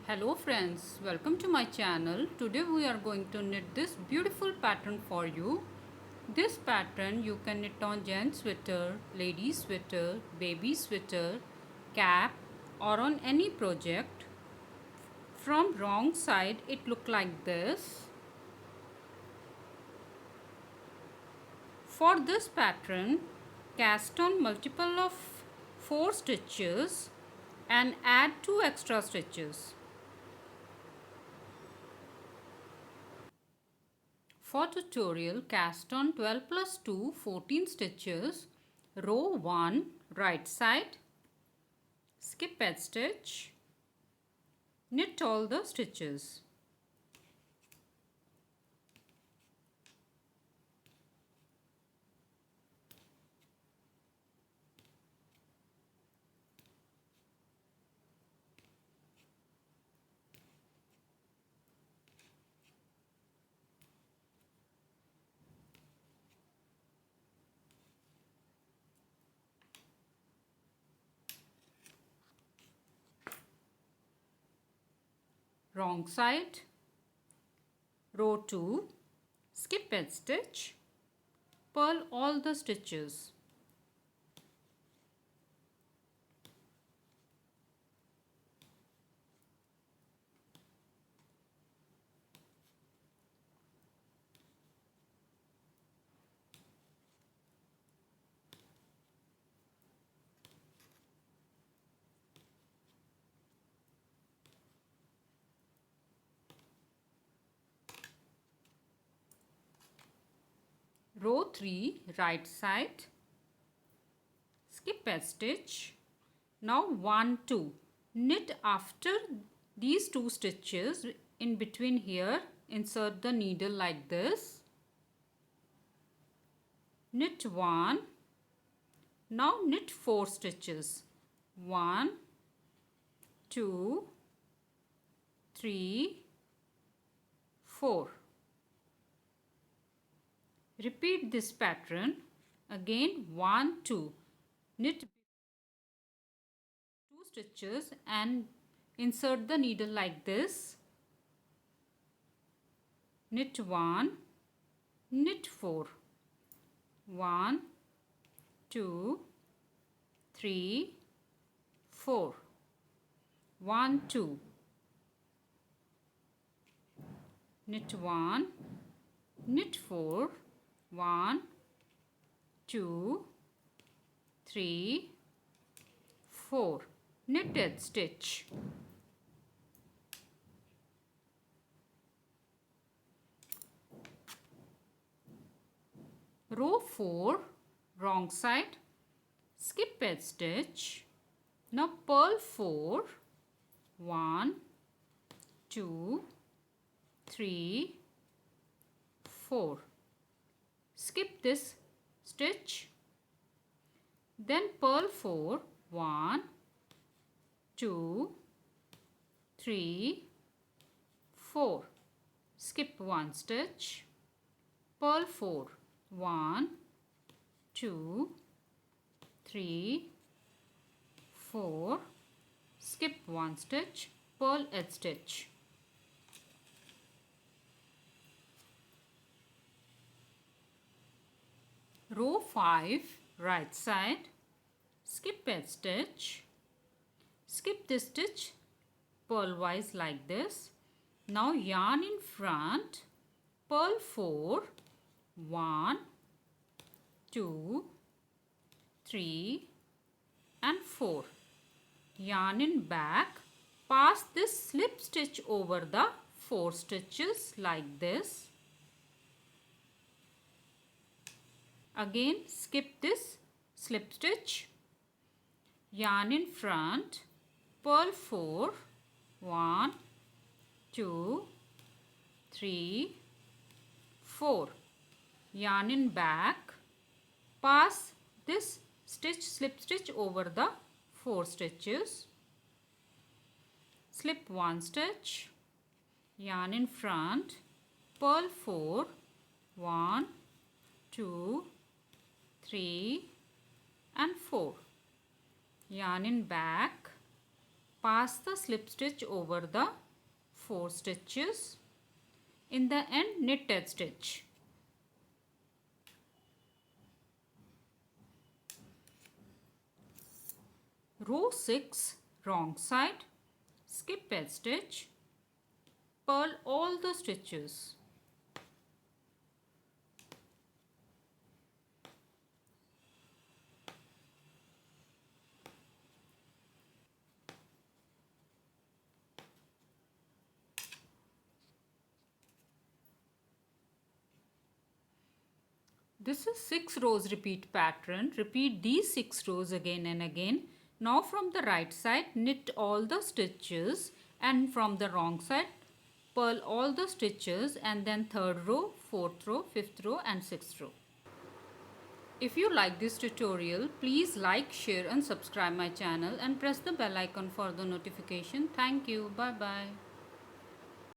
Hello friends, welcome to my channel. Today we are going to knit this beautiful pattern for you. This pattern you can knit on gents sweater, lady sweater, baby sweater, cap or on any project. From wrong side it look like this. For this pattern, cast on multiple of 4 stitches and add 2 extra stitches. For tutorial, cast on 12 plus 2, 14 stitches, row 1, right side, skip edge stitch, knit all the stitches. Wrong side, row 2, skip edge stitch, purl all the stitches. Row 3, right side, skip edge stitch. Now 1, 2. Knit after these 2 stitches in between here. Insert the needle like this. Knit 1. Now knit 4 stitches. 1, 2, 3, 4. Repeat this pattern again. 1, 2. Knit 2 stitches and insert the needle like this. Knit 1, knit 4. 1, 2, 3, 4. 1, 2. Knit 1, knit 4. 1, 2, 3, 4. Knitted stitch. Row 4, wrong side, skip edge stitch. Now purl 4. 1, 2, 3, 4. Skip this stitch. Then purl 4. 1, 2, 3, 4. Skip 1 stitch. Purl 4. 1, 2, 3, 4. Skip 1 stitch. Purl edge stitch. Row 5, right side, skip edge stitch. Skip this stitch purlwise like this. Now yarn in front, purl 4. 1, 2, 3 and 4. Yarn in back, pass this slip stitch over the 4 stitches like this. Again skip this slip stitch. Yarn in front, purl 4. 1, 2, 3, 4. Yarn in back, pass this slip stitch over the 4 stitches. Slip 1 stitch. Yarn in front, purl 4. 1, 2, 3 and 4. Yarn in back, Pass the slip stitch over the 4 stitches. In the end, knit edge stitch. Row 6, wrong side, skip edge stitch, purl all the stitches. This is 6 rows repeat pattern. Repeat these 6 rows again and again. Now from the right side, knit all the stitches, and from the wrong side, purl all the stitches, and then 3rd row, 4th row, 5th row and 6th row. If you like this tutorial, please like, share and subscribe my channel and press the bell icon for the notification. Thank you. Bye bye.